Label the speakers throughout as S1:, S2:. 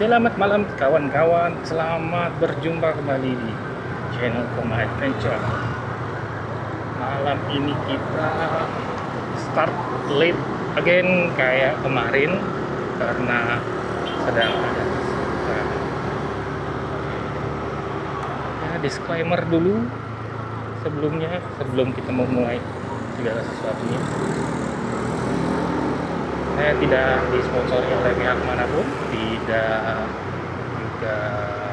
S1: Selamat malam kawan-kawan, selamat berjumpa kembali di channel Koma Adventure. Malam ini kita start late again kayak kemarin karena sedang ada ya, disclaimer dulu sebelum kita memulai segala sesuatunya. Saya tidak disponsori oleh pihak manapun, tidak juga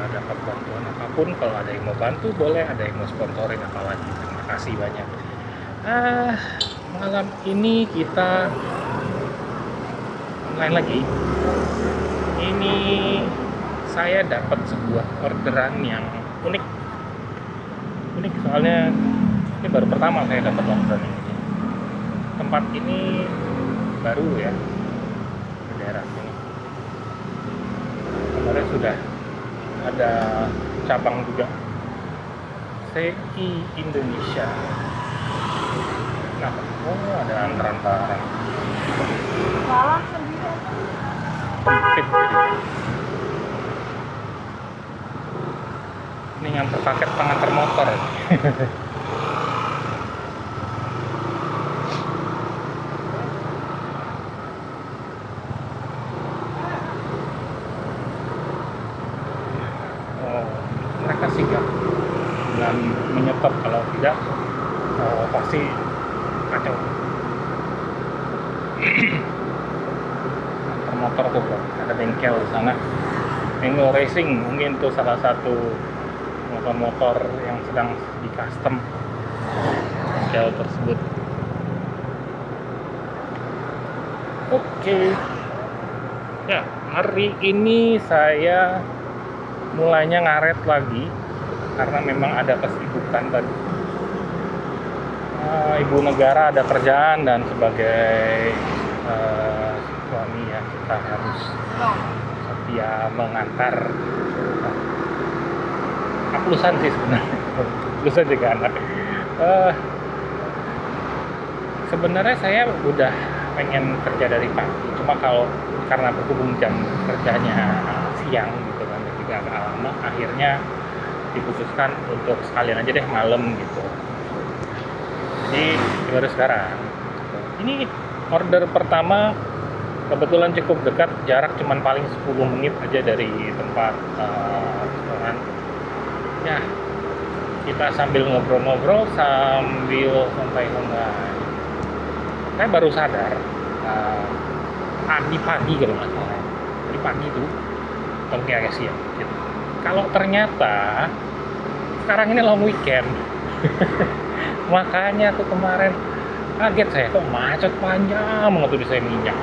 S1: dapat bantuan apapun. Kalau ada yang mau bantu boleh, ada yang mau sponsorin apalagi. Terima kasih banyak. Malam ini kita online lagi. Ini saya dapat sebuah orderan yang unik soalnya ini baru pertama saya dapat orderan ini. Tempat ini baru ya di daerah sini. Kemarin sudah ada cabang juga CI Indonesia. Nah, ada antara-antara
S2: Malah sendiri.
S1: sempit. Ini nganter paket pengantar motor. Mereka sigap dan menyetop, kalau tidak pasti kacau. Motor tuh bro, ada bengkel di sana, Angle Racing, mungkin itu salah satu motor-motor yang sedang di custom bengkel tersebut. Oke. Ya, hari ini saya mulainya ngaret lagi karena memang ada kesibukan tadi. Ibu negara ada kerjaan dan sebagai suami ya kita harus setia mengantar aplusan sih sebenarnya. Aplusan juga anak. Sebenarnya saya udah pengen kerja dari pagi, cuma kalau karena berhubung jam kerjanya siang gitu kan, juga agak lama, akhirnya diputuskan untuk sekalian aja deh malam gitu. Jadi baru sekarang. Ini order pertama kebetulan cukup dekat, jarak cuman paling 10 menit aja dari tempat restoran. Ya, kita sambil ngobrol-ngobrol sambil santai-santai. Saya baru sadar pagi-pagi kalau nggak salah. Tadi pagi tuh, atau kayak siang gitu. Kalau ternyata sekarang ini long weekend. Makanya tuh kemarin kaget saya, kok macet panjang banget tuh di saya minyak.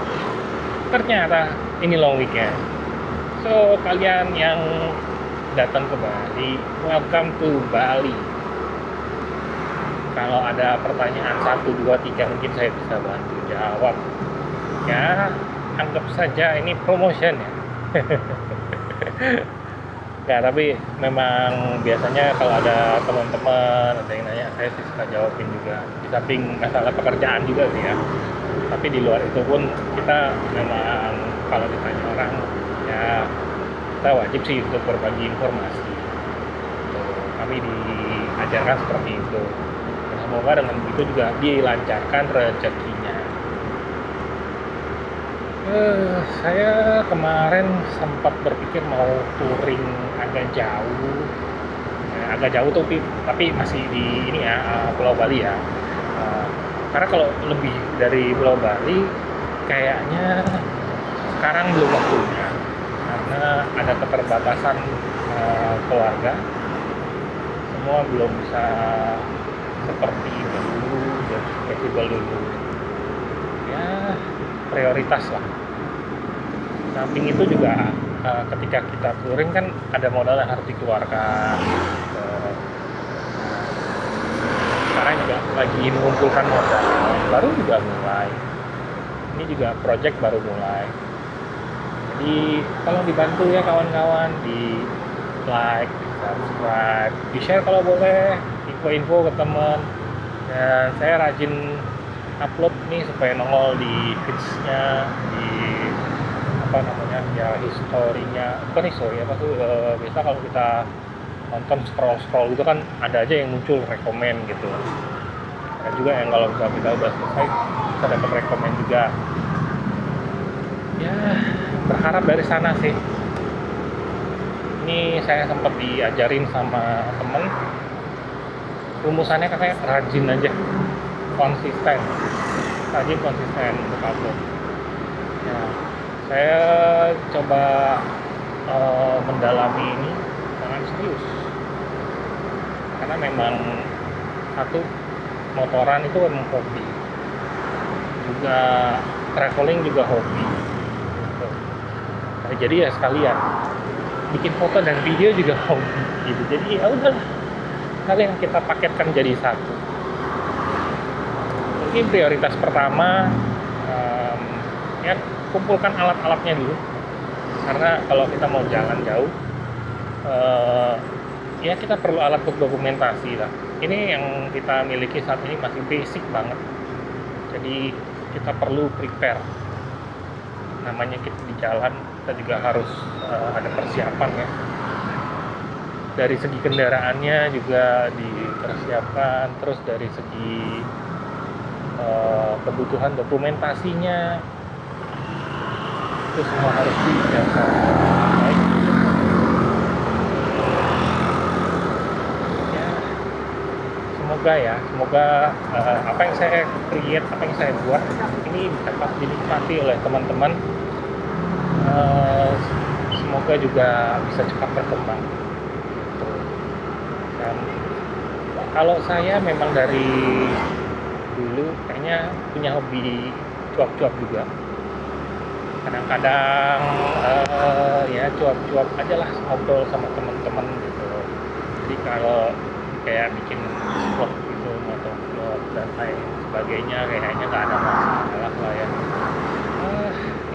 S1: Ternyata ini long weekend. So kalian yang datang ke Bali, welcome to Bali. Kalau ada pertanyaan 1, 2, 3 mungkin saya bisa bantu jawab. Ya, anggap saja ini promotion ya. Ya, tapi memang biasanya kalau ada teman-teman ada yang nanya, saya sih suka jawabin juga. Di samping masalah pekerjaan juga sih ya. Tapi di luar itu pun kita memang kalau ditanya orang, ya kita wajib sih untuk berbagi informasi. Kami diajarkan seperti itu. Dan semoga dengan itu juga dilancarkan rezekinya. Saya kemarin sempat berpikir mau touring agak jauh tapi masih di ini ya, Pulau Bali ya. Karena kalau lebih dari Pulau Bali kayaknya sekarang belum waktunya karena ada keterbatasan keluarga, semua belum bisa seperti dulu dan fleksibel dulu ya, prioritas lah. Samping itu juga ketika kita touring kan ada modal yang harus dikeluarkan. Sekarang juga lagi mengumpulkan modal, baru juga mulai. Ini juga project baru mulai. Jadi tolong dibantu ya kawan-kawan, di like, di subscribe, di share kalau boleh, info-info ke teman. Dan saya rajin upload nih supaya nongol di feeds-nya, di apa namanya ya, historinya, bukan histori apa tuh, biasa kalau kita nonton scroll gitu kan ada aja yang muncul rekomen gitu. Ada juga yang kalau misalnya kita udah selesai kita dapat rekomen juga. Ya, berharap dari sana sih. Ini saya sempat diajarin sama temen, rumusannya katanya rajin aja, konsisten untuk upload. Ya, saya coba mendalami ini dengan serius, karena memang satu, motoran itu memang hobi, juga traveling juga hobi. Nah, jadi ya sekalian bikin foto dan video juga hobi gitu. Jadi ya udahlah, kalian kita paketkan jadi satu. Mungkin prioritas pertama ya kumpulkan alat-alatnya dulu, karena kalau kita mau jalan jauh ya kita perlu alat untuk dokumentasi lah. Ini yang kita miliki saat ini masih basic banget, jadi kita perlu prepare. Namanya kita di jalan, kita juga harus ada persiapan ya. Dari segi kendaraannya juga dipersiapkan, terus dari segi kebutuhan dokumentasinya itu semua harus disiapkan. Baik. Ya, semoga apa yang saya create, apa yang saya buat ini dapat dinikmati oleh teman-teman. Semoga juga bisa cepat berkembang. Dan kalau saya memang dari dulu kayaknya punya hobi cuap-cuap juga. Kadang-kadang ya cuap-cuap aja lah, ngobrol sama teman-teman gitu. Jadi kalau kayak bikin vlog gitu, motovlog dan lain sebagainya, kayaknya nggak ada masalah lah ya.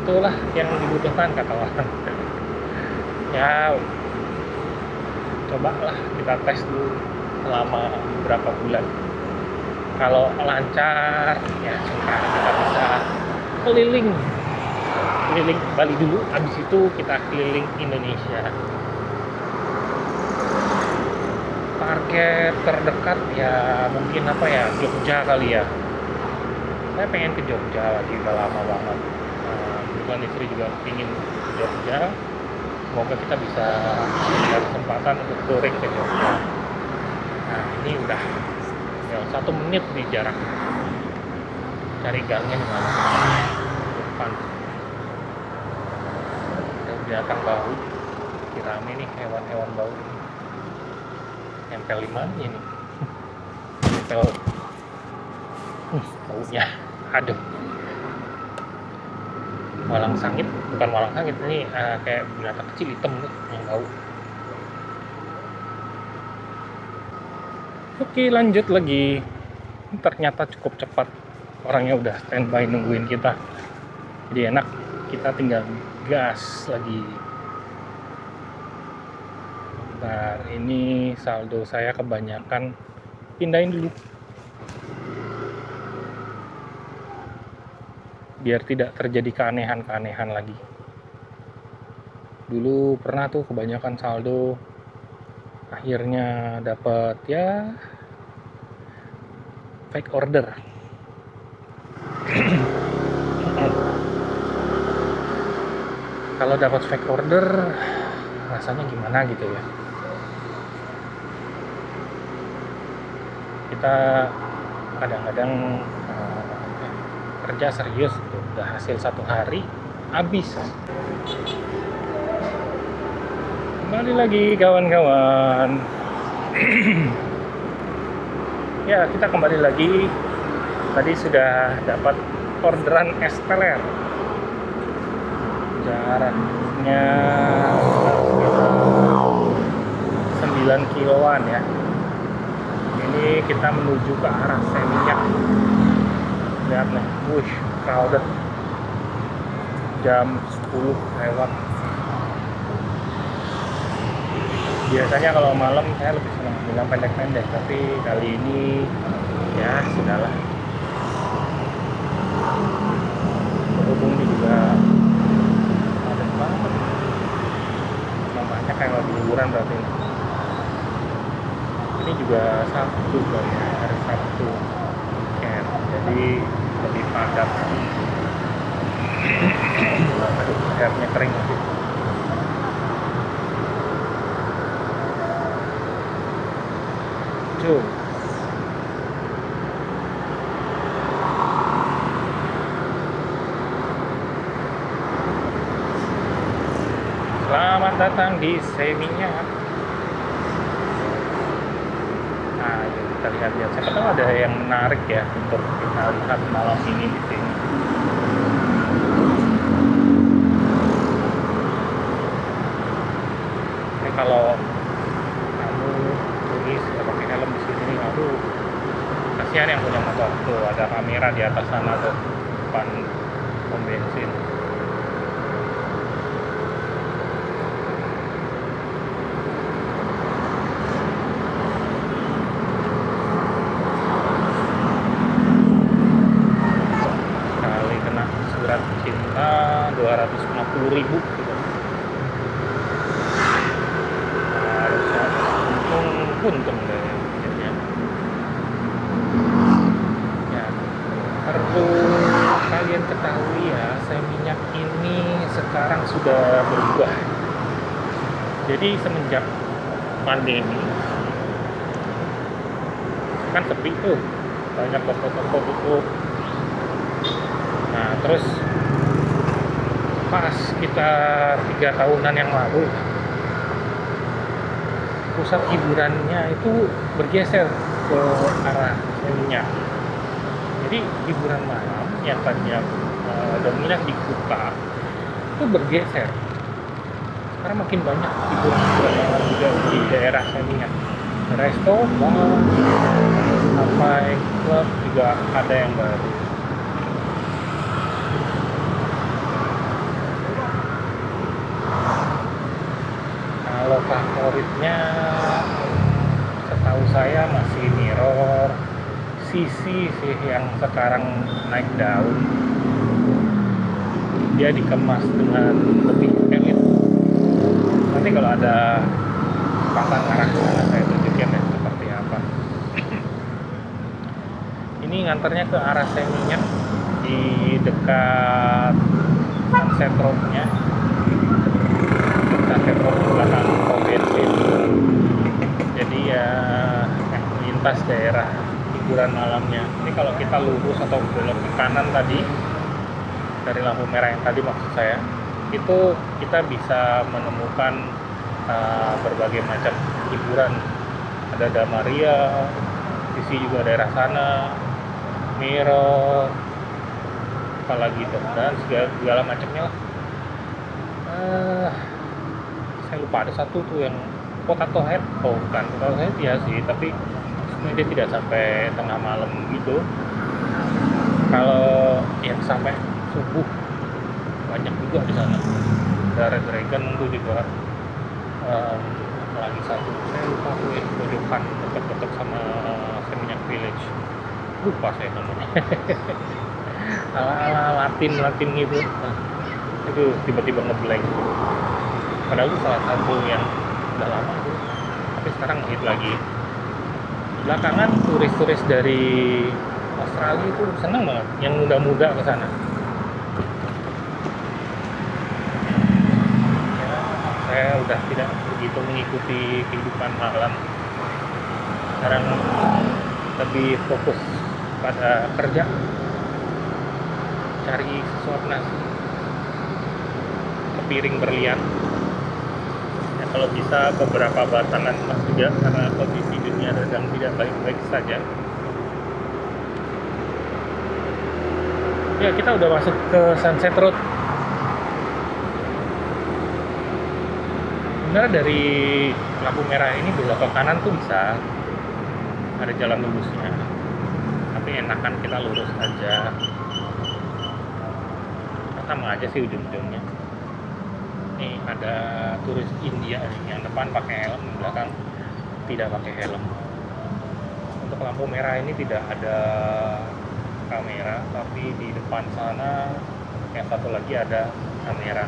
S1: Itulah yang dibutuhkan kata orang. Ya cobalah kita tes dulu selama beberapa bulan. Kalau lancar ya sekarang kita bisa keliling Bali dulu, habis itu kita keliling Indonesia. Target terdekat ya mungkin apa ya, Jogja kali ya. Saya pengen ke Jogja lagi, udah lama banget. Kebetulan istri juga ingin ke Jogja. Semoga kita bisa ada kesempatan untuk touring ke Jogja. Nah ini udah ya, 1 menit di jarak. Cari gangnya di mana? Depan. Ada binatang bau. Rame nih hewan-hewan bau ini. Nempel di mana ini? Nempel. Baunya. Aduh. Walang sangit, bukan walang sangit, ini kayak binatang kecil hitam nih yang bau. Oke, lanjut lagi. Ternyata cukup cepat, orangnya udah standby nungguin kita, jadi enak, kita tinggal gas lagi. Bentar, ini saldo saya kebanyakan, pindahin dulu biar tidak terjadi keanehan-keanehan lagi. Dulu pernah tuh kebanyakan saldo, akhirnya dapat ya fake order. Kalau dapat fake order rasanya gimana gitu ya. Kita kadang-kadang kerja serius gitu, udah hasil 1 hari habis. Kembali lagi kawan-kawan. Ya, kita kembali lagi. Tadi sudah dapat orderan es teler. Jaraknya 9 kiloan ya. Ini kita menuju ke arah Seminyak. Lihat nih, wush, crowded. Jam 10 lewat. Biasanya kalau malam saya lebih senang bilang pendek-pendek, tapi kali ini ya sudahlah. Berhubung ini juga padat banget. juga Sabtu ya, hari Sabtu weekend, jadi lebih padat. Aduh, airnya kering sih. Tuh. Selamat datang di Seminyak. Nah, yuk kita lihat-lihat. Siapa tahu ada yang menarik ya untuk kita lihat malam ini di sini. Ini kalau kamu turis nggak pakai helm di sini, aduh, kasihan yang punya motor. Tuh ada kamera di atas sana tuh, depan pom bensin. Sekali kena surat cinta 250.000 gitu. Harusnya untung deh jadinya. Ya, perlu kalian ketahui ya, Seminyak ini sekarang sudah berubah. Jadi semenjak pandemi kan sepi tuh, banyak toko-toko tutup. Nah, terus pas sekitar 3 tahunan yang lalu, pusat hiburannya itu bergeser ke arah Seminyak. Jadi hiburan malam yang tadinya dominan di Kuta itu bergeser. Karena makin banyak hiburan malam juga di daerah Seminyak. Resto, mall, sampai klub juga ada yang baru. Kalau favoritnya setahu saya masih Mirror, Sisi sih yang sekarang naik daun. Dia dikemas dengan lebih elit. Nanti kalau ada pasang arah sana saya tunjukin ya seperti apa. Ini nganternya ke arah Seminyak di dekat Sunset Road-nya. Sunset Road belakang pom bensin. Jadi ya lintas daerah hiburan malamnya. Ini kalau kita lurus atau belok ke kanan tadi dari lampu merah yang tadi maksud saya, itu kita bisa menemukan berbagai macam hiburan. Ada Damaria, sisi juga daerah sana, Mirror, apalagi itu, dan segala macamnya lah. Saya lupa ada satu tuh yang Potato Head, bukan Potato Head ya sih, tapi sebenarnya dia tidak sampai tengah malam gitu. Kalau yang sampai subuh banyak juga di sana. Ada Red Dragon tuh juga. Lagi satu saya lupa tuh ya, pojokan dekat-dekat sama Seminyak Village, lupa saya namanya. ala Latin gitu. Nah, itu tiba-tiba ngeblank, padahal itu salah satu yang udah lama tuh, tapi sekarang hit lagi. Belakangan turis-turis dari Australia itu senang banget, yang muda-muda ke sana. Saya udah tidak begitu mengikuti kehidupan malam. Sekarang lebih fokus pada kerja, cari sesuap nasi, kepiring berlian. Ya, kalau bisa beberapa batangan emas juga, karena kondisi dunia sedang tidak baik-baik saja. Ya, kita udah masuk ke Sunset Road. Sebenarnya dari lampu merah ini belok ke kanan tuh bisa, ada jalan lurusnya, tapi enakan kita lurus aja. Sama aja sih ujung-ujungnya. Nih ada turis India nih, yang depan pakai helm, yang belakang tidak pakai helm. Untuk lampu merah ini tidak ada kamera, tapi di depan sana yang satu lagi ada kamera.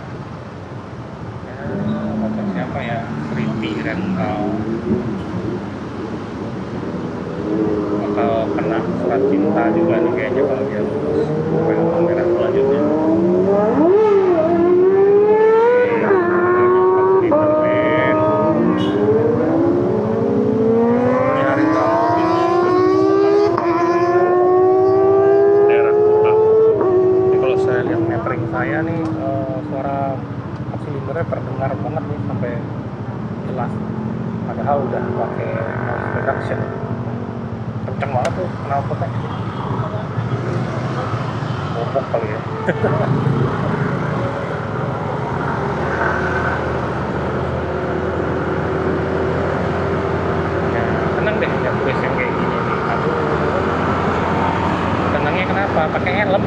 S1: Motor siapa ya? Pretty Rental. bakal kena surat cinta juga nih kayaknya kalau dia lulus sampai lampu merah selanjutnya. Saya nih suara 4 silindernya terdengar banget nih sampai jelas, padahal udah pakai noise reduction kenceng banget tuh knalpotnya, bobok kali ya. Ya seneng deh lihat bus yang kayak gini nih. Aduh, senengnya kenapa? Pakai helm.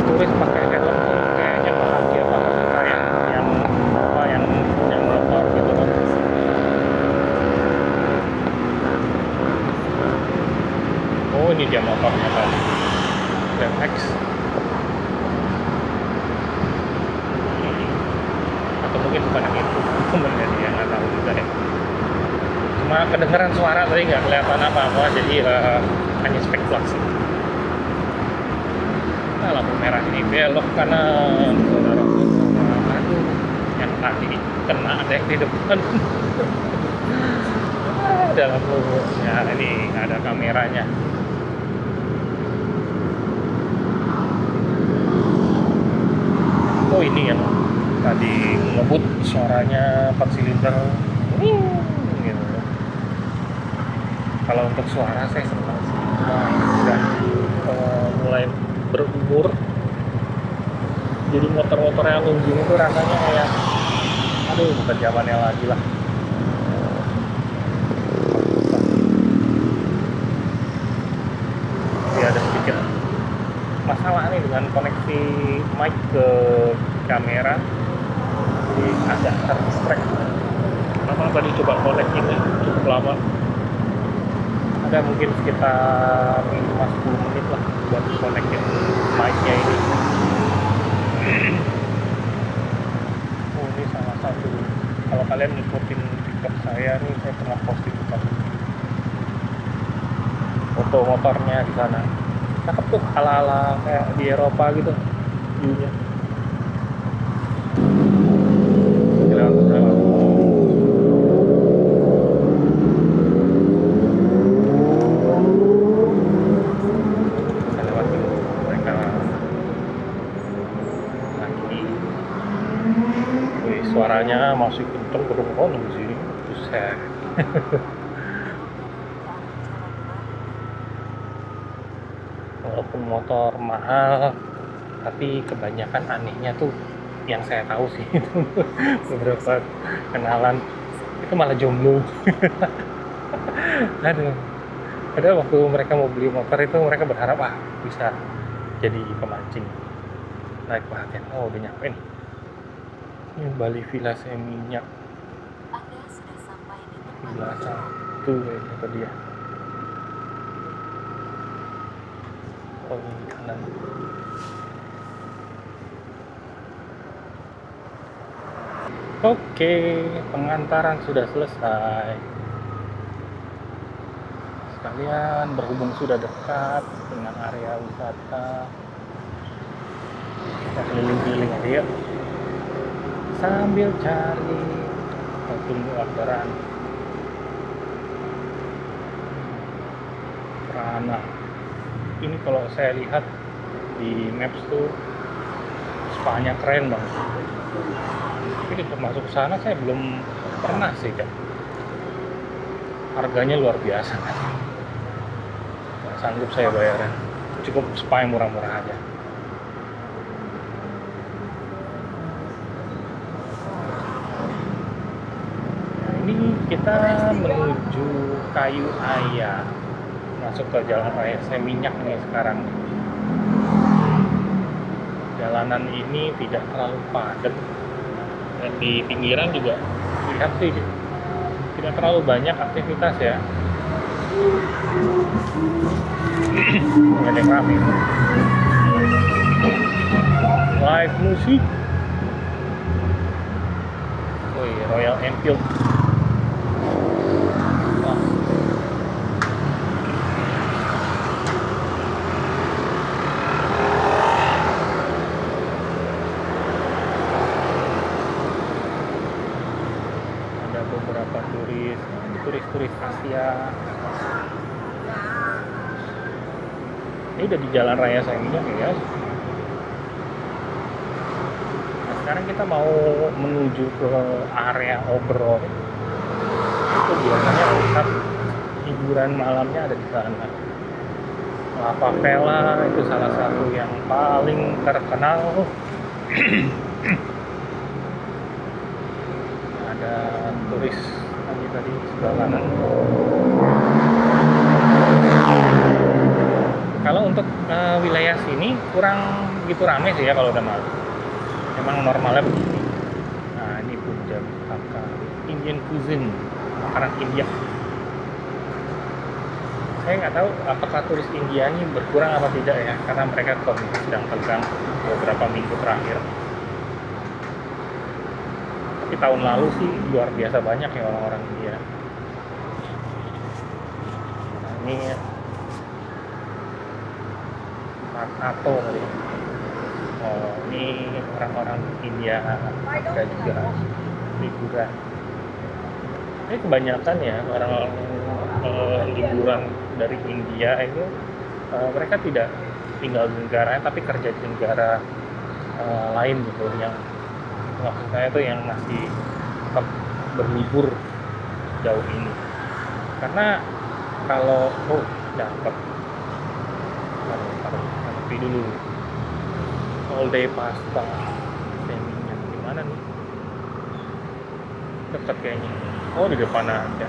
S1: Turis pakai helm kayaknya bahagia banget kayak yang apa yang motor gitu kan. Oh ini dia motornya tadi, Grand X. Atau mungkin bukan yang itu, temennya dia nggak tahu juga ya. Cuma kedengeran suara tadi nggak kelihatan apa-apa, jadi hanya spekulasi. Nah, lampu merah ini belok kanan, saudara. Aduh, yang tadi kena ada yang di depan. Ada lampunya, ini ada kameranya. Oh ini yang tadi ngebut suaranya 4 silinder. Gitu. Kalau untuk suara saya senang sih. Nah, udah mulai berumur, jadi motor-motor yang engine itu rasanya kayak aduh bukan zamannya lagi lah. Jadi ada sedikit masalah nih dengan koneksi mic ke kamera, jadi agak terdistract. Lama tadi coba connect ini cukup lama, ada mungkin sekitar 5-10 menit lah buat connectin mic-nya ini. Oh ini salah satu, kalau kalian ngikutin TikTok saya nih, saya pernah posting foto motornya di sana. Cakep tuh, ala-ala kayak di Eropa gitu view-nya. Suaranya masih kenceng kedengeran di sini. Buset. Walaupun motor mahal, tapi kebanyakan anehnya tuh yang saya tahu sih itu beberapa kenalan itu malah jomblo. Aduh. Padahal waktu mereka mau beli motor itu mereka berharap bisa jadi pemancing. Naik perhatian. Oh udah nyampe nih. Ini Bali Villa Seminyak.
S3: Anda sudah sampai di
S1: Villa 1 itu dia. Oh ini kanan. Oke, pengantaran sudah selesai. Sekalian berhubung sudah dekat dengan area wisata, kita keliling-keliling aja yuk. Sambil cari tunggu orderan. Prana. Ini kalau saya lihat di Maps tuh spanya keren banget. Tapi untuk masuk ke sana saya belum pernah sih, Kak. Harganya luar biasa kan. Nggak sanggup saya bayaran. Cukup spa yang murah-murah aja. Ini kita menuju Kayu Aya, masuk ke Jalan Raya Seminyak nih sekarang. Jalanan ini tidak terlalu padat dan di pinggiran juga lihat sih tidak terlalu banyak aktivitas ya. Nggak ada yang ramai. live musik. Wih, Royal Enfield. Wah. Ada beberapa turis Asia. Ini udah di jalan raya Seminyak ya. Nah, sekarang kita mau menuju ke area Obrol. Itu biasanya pusat hiburan malamnya ada di sana. La Favela itu salah satu yang paling terkenal. Ada turis tadi sebelah kanan. Kalau untuk wilayah sini kurang begitu ramai sih ya kalau udah malam. Memang normalnya begini. Nah, ini Punjab Hakka, Indian cuisine, makanan India. Saya nggak tahu apakah turis India ini berkurang apa tidak ya, karena mereka kondisi sedang tegang beberapa minggu terakhir. Tapi tahun lalu sih luar biasa banyak ya orang-orang India. Nah, ini atau kali. Oh, ini orang-orang India ada juga liburan. Ini kebanyakan ya orang liburan dari India itu mereka tidak tinggal di negaranya tapi kerja di negara lain gitu, yang maksud saya itu yang masih tetap berlibur jauh ini. Karena kalau dapat tapi dulu all day pasta Seminyak di mana nih? Dekat kayaknya. Oh, di depan aja.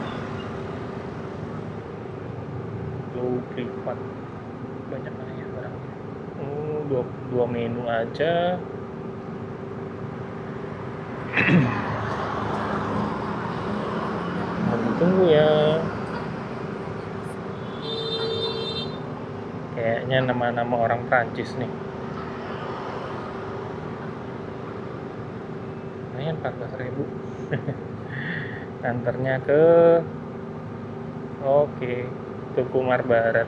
S1: Low privat. Banyak aja barang. Dua menu aja. Tunggu ya. Kayaknya nama-nama orang Prancis nih. Lumayan 14.000. Antarnya ke Tugu Mar Barat.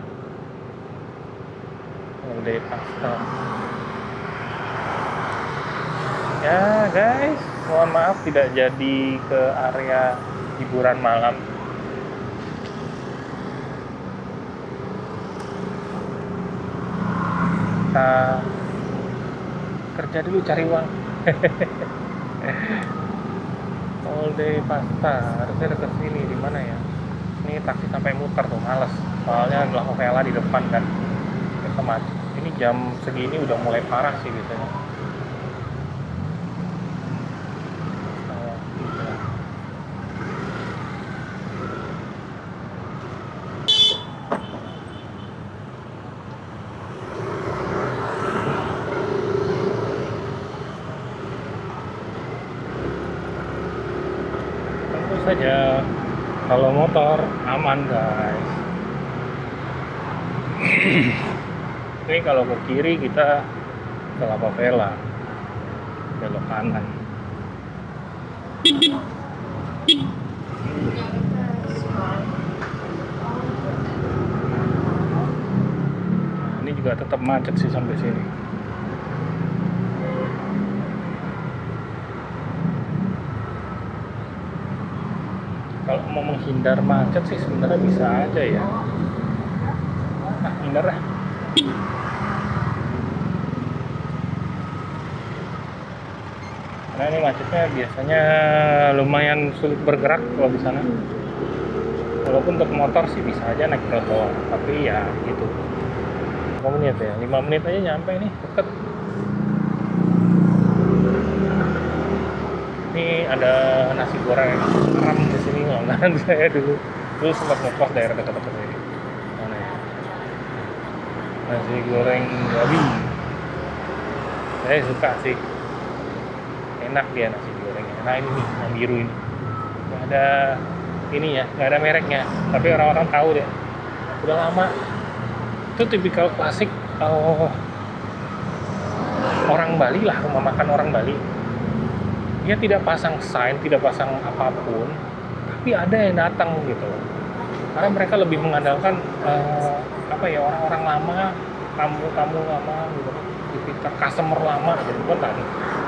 S1: Udah pasta. Ya guys, mohon maaf tidak jadi ke area hiburan malam. Kita kerja dulu cari uang. All day pasta harusnya dekat sini, di mana ya? Ini taksi sampai muter tuh, males. Soalnya La Favela di depan kan. Kita macet. Ini jam segini udah mulai parah sih biasanya. Saja kalau motor aman guys. Ini kalau ke kiri kita ke La Favela, belok kanan. Nah, ini juga tetap macet sih sampai sini. Kalau mau menghindar macet sih sebenarnya bisa aja ya. Hindar lah. Karena ini macetnya biasanya lumayan sulit bergerak kalau di sana. Walaupun untuk motor sih bisa aja naik trotoar, tapi ya gitu. 5 menit ya, 5 menit aja nyampe nih, deket. Ini ada nasi goreng haram di sini, langganan saya dulu sempat ngekos daerah dekat-dekat ini. Mana ya? Nasi goreng babi. Saya suka sih, enak dia nasi gorengnya. Nah ini nih yang biru ini, nggak ada ini ya, nggak ada mereknya, tapi orang-orang tahu deh. Udah lama. Itu tipikal klasik orang Bali lah, rumah makan orang Bali. Dia tidak pasang sign, tidak pasang apapun, tapi ada yang datang gitu. Karena mereka lebih mengandalkan orang-orang lama, tamu-tamu lama gitu, repeater customer lama gitu kan,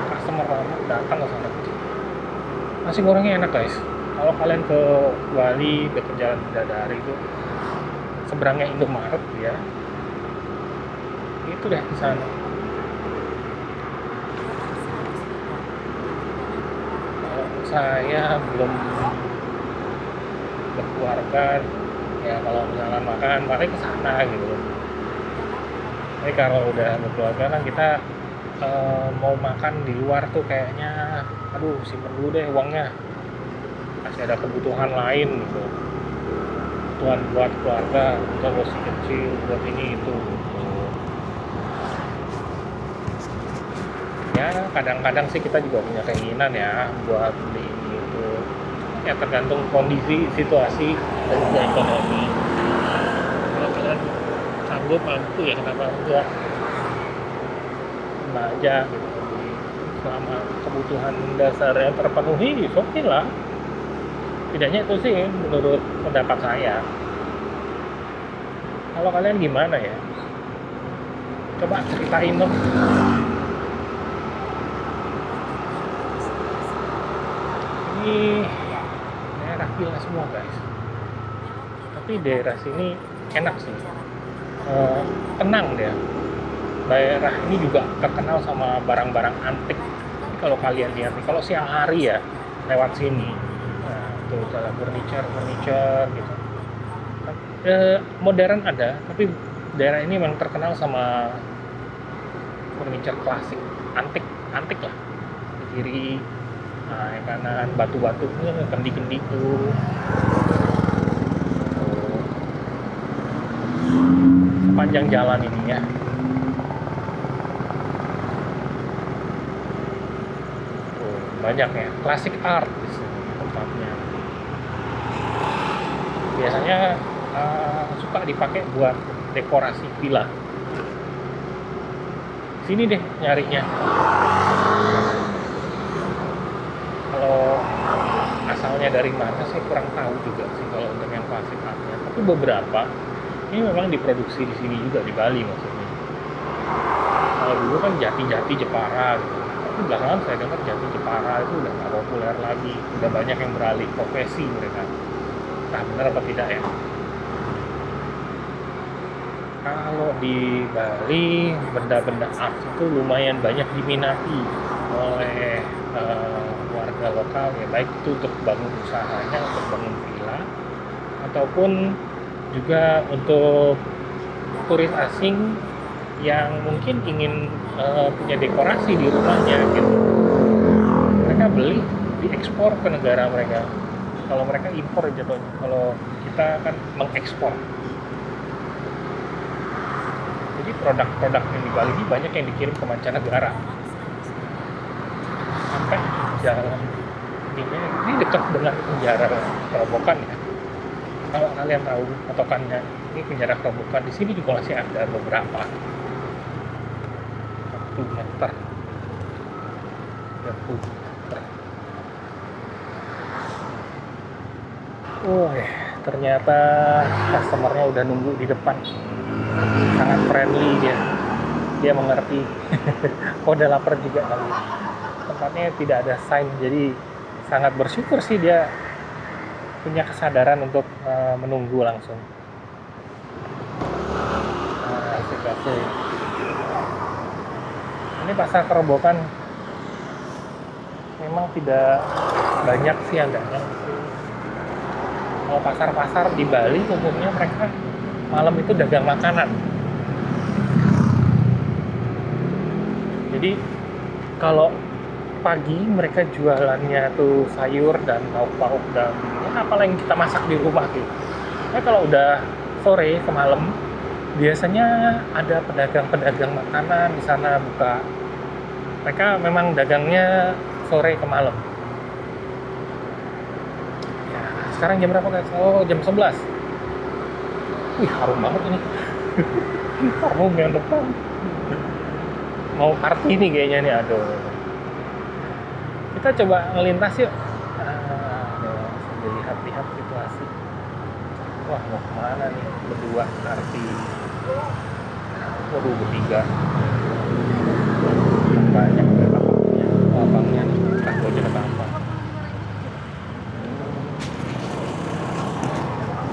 S1: customer lama datang ke sana. Nasi gorengnya enak guys. Kalau kalian ke Bali dekat Jalan Bidadari itu, seberangnya Indomaret ya, itu deh di sana. Kalau saya belum berkeluarga, ya kalau misalnya makan paling ke sana gitu. Tapi kalau udah berkeluarga kan kita mau makan di luar tuh kayaknya, aduh simpen dulu deh uangnya, masih ada kebutuhan lain gitu, kebutuhan buat keluarga, buat si kecil, buat ini itu gitu. Ya kadang-kadang sih kita juga punya keinginan ya buat beli ini itu, ya tergantung kondisi, situasi, dan juga ekonomi. Kalau kalian sanggup mampu ya kenapa enggak, aja gitu. Selama kebutuhan dasarnya terpenuhi, oke lah. Tidaknya itu sih menurut pendapat saya. Kalau kalian gimana ya? Coba ceritain dong. Ini daerah villa semua guys. Tapi daerah sini enak sih. Tenang dia. Daerah ini juga terkenal sama barang-barang antik. Ini kalau kalian lihat nih, kalau siang hari ya lewat sini, nah tuh furniture gitu. Modern ada, tapi daerah ini memang terkenal sama furniture klasik, antik lah. Di kiri, nah yang kanan batu-batunya, kendi-kendi tuh. Sepanjang jalan ini ya. Banyak ya, classic art di sini tempatnya. Biasanya suka dipakai buat dekorasi villa. Sini deh nyarinya. Kalau asalnya dari mana saya kurang tahu juga sih kalau untuk yang classic artnya. Tapi beberapa ini memang diproduksi di sini juga, di Bali maksudnya. Kalau dulu kan Jati Jepara gitu. Tapi belakangan saya dengar Jati Jepara itu udah nggak populer lagi, udah banyak yang beralih profesi mereka. Nah benar apa tidak ya? Kalau di Bali benda-benda art itu lumayan banyak diminati oleh warga lokal ya, baik itu untuk bangun usahanya, untuk bangun villa, ataupun juga untuk turis asing yang mungkin ingin punya dekorasi di rumahnya gitu. Mereka beli, diekspor ke negara mereka. Kalau mereka impor jatuhnya, kalau kita kan mengekspor. Jadi produk-produk yang di Bali ini banyak yang dikirim ke mancanegara. Sampai jalan ini dekat dengan penjara Kerobokan ya. Kalau kalian tahu patokannya, ini penjara Kerobokan, di sini juga masih ada beberapa. 1 meter 30 meter. Ternyata customernya udah nunggu di depan. Sangat friendly dia mengerti. Udah lapar juga kali. Tempatnya tidak ada sign, jadi sangat bersyukur sih dia punya kesadaran untuk menunggu langsung. Asik. Ini pasar Kerobokan memang tidak banyak sih agaknya. Kalau pasar-pasar di Bali umumnya mereka malam itu dagang makanan. Jadi kalau pagi mereka jualannya tuh sayur dan lauk pauk dan apalah yang kita masak di rumah gitu. Nah kalau udah sore ke malam, biasanya ada pedagang-pedagang makanan di sana buka. Mereka memang dagangnya sore ke malam. Ya, sekarang jam berapa guys? Oh, jam 11. Wih, harum banget ini. Harum yang depan. mau party nih kayaknya nih, aduh. Kita coba ngelintas yuk. Sambil lihat-lihat situasi. Wah, mau kemana nih? Berdua arti. Waduh, bertiga. Banyak abangnya. Oh, abangnya nih. Aku aja apa.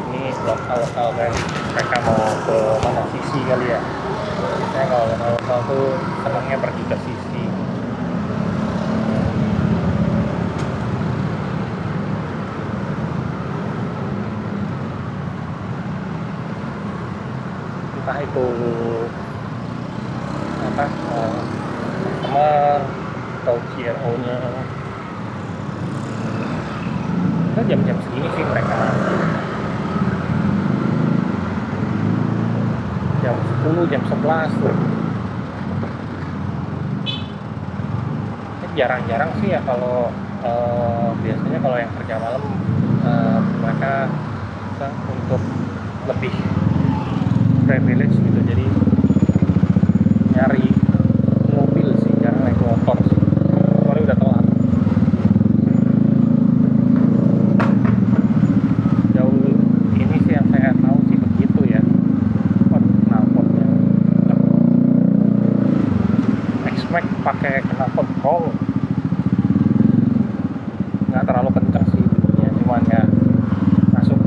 S1: Ini lokal-lokal kan. Mereka mau ke mana? Sisi kali ya. Saya kalau lokal tuh senangnya pergi ke Sisi. Entah itu apa teman atau CRO-nya. Kan jam-jam segini sih mereka. Jam 10, jam 11 tuh. Jarang-jarang sih ya kalau biasanya kalau yang kerja malam mereka untuk lebih privilege gitu, jadi nyari mobil sih, jarang naik motor sih, soalnya udah telat. Jauh ini sih yang saya tahu sih begitu ya. Knalpotnya X-Max pakai knalpot roll, nggak terlalu kencang sih bunyinya, cuman ya masuk.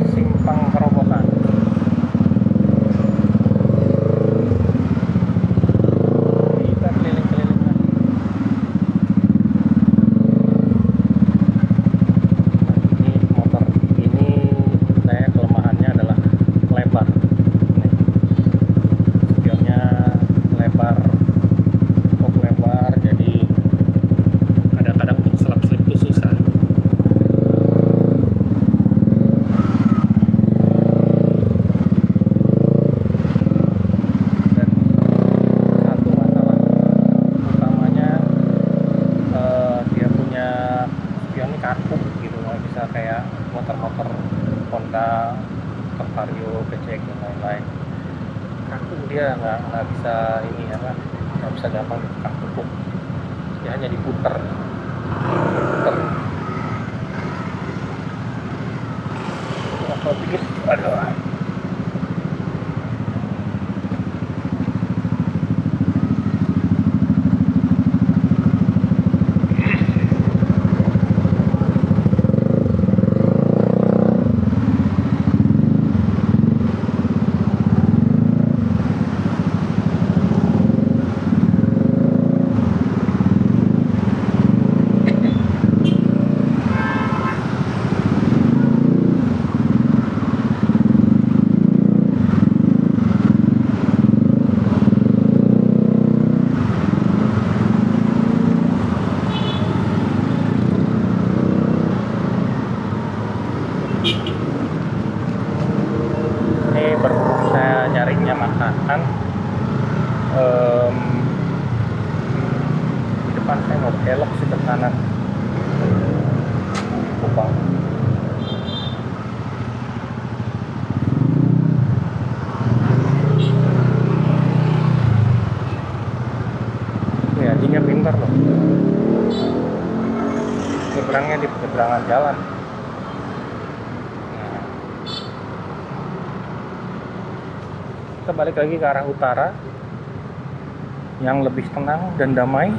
S1: Simpang Kerobokan. Kita keliling-keliling lagi. Ini motor ini saya kelemahannya adalah lebar. Nih, spionnya lebar, cukup lebar, jadi kadang-kadang untuk selap-selip itu susah. Dan satu masalah utamanya dia punya spion ini kaku gitu, nggak bisa kayak motor-motor Honda, Vario, PCX dan lain-lain. Kaku dia, nggak bisa ini apa, nggak bisa gampang ditekuk. Dia hanya diputer. Apa dikit, aduh. Ini berhubung saya nyarinya makanan, di depan saya mau belok sih ke kanan. Kupang. Ini anjingnya pintar loh. Nyebrangnya di penyeberangan jalan. Nah, kita balik lagi ke arah utara yang lebih tenang dan damai.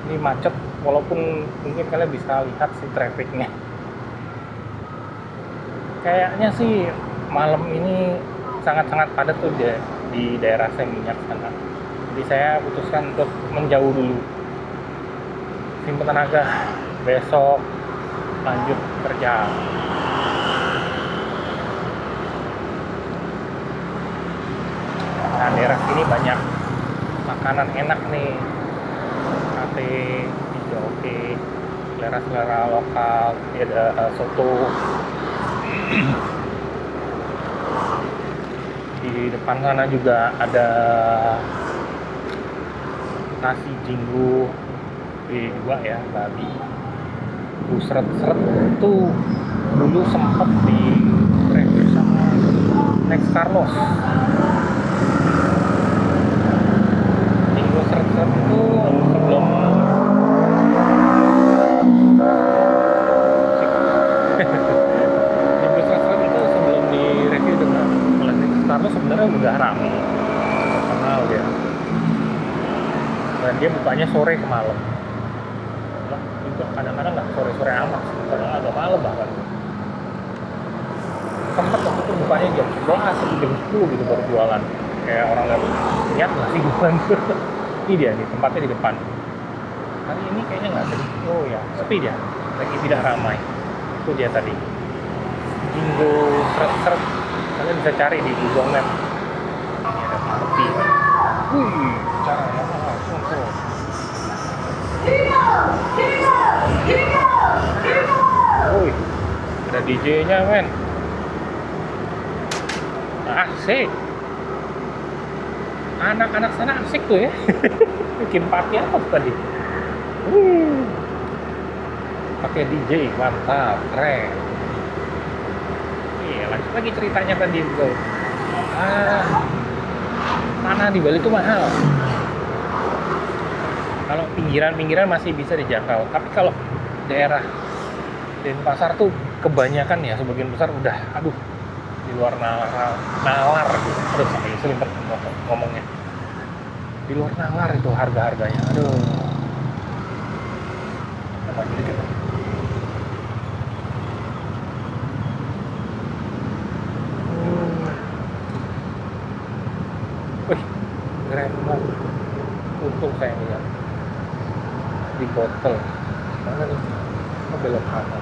S1: Ini macet, walaupun mungkin kalian bisa lihat sih trafficnya. Kayaknya sih malam ini sangat-sangat padat tuh di daerah Seminyak sana. Jadi saya putuskan untuk menjauh dulu. Simpen tenaga, besok lanjut kerja. Nah, daerah sini banyak makanan enak nih. Sate, hijau oke, selera-selera lokal. Ini ada soto. Di depan sana juga ada nasi jinggo B2 ya, babi. Minggu Seret-Seret tuh dulu sempet di review sama Next Carlos. Minggu Seret-Seret itu sebelum Minggu Seret-Seret itu sebelum di review dengan oleh Next Carlos sebenarnya udah rame karena udah, dan dia bukanya sore ke malam. Juga kadang-kadang nggak sore-sore amat, kadang agak malam bahkan. Sempat waktu itu bukanya jam 11, jam 10 gitu baru jualan. Kayak orang lihat nggak sih jualan. Ini dia nih, tempatnya di depan. Hari ini kayaknya nggak sepi. Oh ya, sepi dia. Lagi tidak ramai. Itu dia tadi. Minggu Seret-Seret. Kalian bisa cari di Google Maps. Ini ada party. Wih, caranya langsung tuh. Wih, ada DJ-nya men. Asik. Anak-anak sana asik tuh ya. Bikin party apa tuh tadi? Pakai DJ, mantap, keren. Iya, lanjut lagi ceritanya tadi bro. Tanah di Bali itu mahal. Kalau pinggiran-pinggiran masih bisa dijangkau, tapi kalau daerah Denpasar tuh kebanyakan ya, sebagian besar udah, aduh, di luar nalar gitu. Aduh, sampai sering ngomongnya. Di luar nalar itu harga-harganya, aduh. Apa jadi gitu? Wih, keren banget. Untung saya ngeliat di botol. Mana nih? Oh, belok kanan.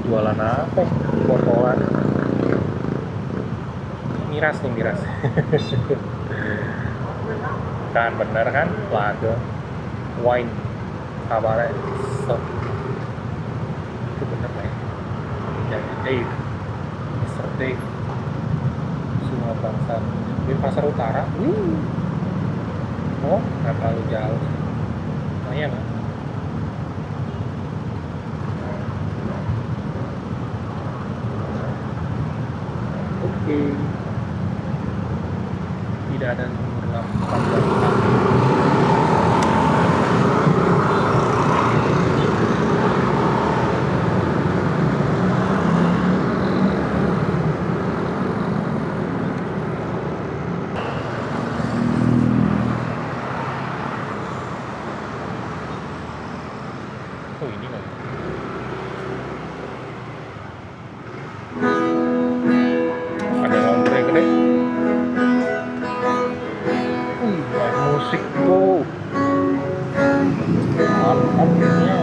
S1: Jualan apa ya? Botolan. Miras nih, miras. Kan bener kan? Lada. Wine. Kabarnya. So. Itu bener lah ya. Dave. Mr. Dave. Semua bangsa. Di Pasar Utara. Oh, nggak terlalu jauh. Lumayan lah. Oke. Tidak ada nomor 18. Oh ini kan. Ada laundry gede. Main musik bro. Mantapnya.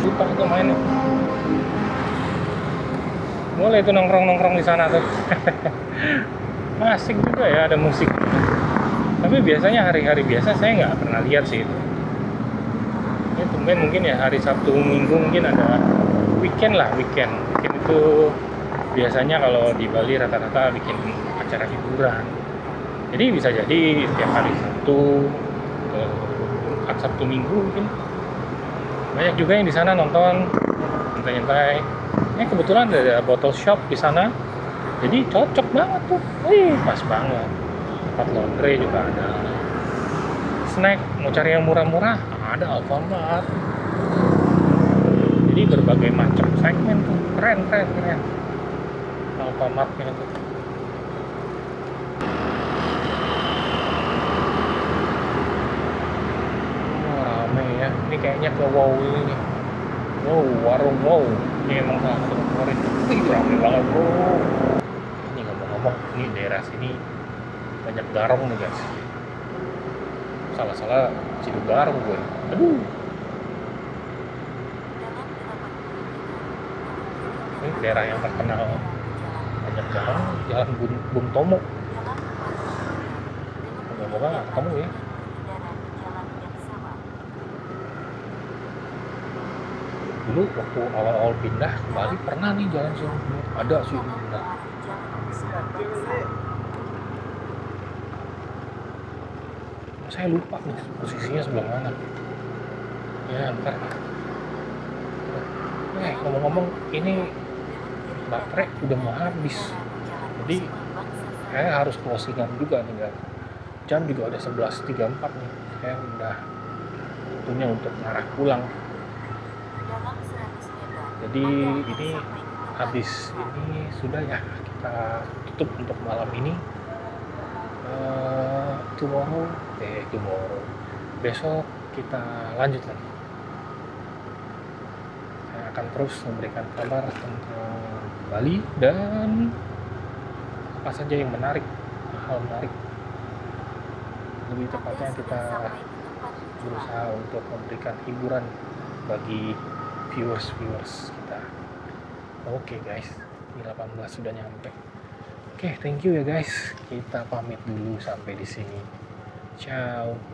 S1: Putar itu mainnya. Boleh itu nongkrong-nongkrong di sana tuh. Asik juga ya ada musik. Tapi biasanya hari-hari biasa saya nggak pernah lihat sih itu. Ya tumben mungkin ya hari Sabtu Minggu mungkin ada weekend lah, weekend itu biasanya kalau di Bali rata-rata bikin acara hiburan. Jadi bisa jadi setiap hari Sabtu, Sabtu Minggu mungkin banyak juga yang di sana nonton nyantai-nyantai. Kebetulan ada bottle shop di sana, jadi cocok banget tuh. Pas banget. Tempat laundry juga ada. Snack mau cari yang murah-murah ada Alfamart. Jadi berbagai macam segmen tuh, keren Alfamartnya tuh. Rame ya, ini kayaknya ke Wow ini nih. Wow, warung Wow. Ini emang salah satu favorit. Itu rame banget bro. Ini ngomong-ngomong, ini daerah sini banyak garong nih guys. Salah-salah Cidu garong gue. Aduh. Ini daerah yang terkenal banyak jalan, Jalan Bung Tomo. Moga-moga nggak ketemu ya. Dulu waktu awal-awal pindah ke Bali pernah nih jalan sini, ada sih pindah. Saya lupa nih posisinya sebelah mana. Ya ntar. Ngomong-ngomong ini baterai udah mau habis, jadi saya harus closingan juga nih guys. Jam juga udah 11.34 nih, saya udah waktunya untuk ngarah pulang. Jadi ini habis ini sudah ya, kita tutup untuk malam ini. Tomorrow besok kita lanjut lagi. Saya akan terus memberikan kabar tentang Bali dan apa saja yang menarik, hal menarik. Lebih tepatnya kita berusaha untuk memberikan hiburan bagi viewers kita. Oke guys, di 18 sudah nyampe. Oke, thank you ya guys. Kita pamit dulu sampai di sini. Ciao.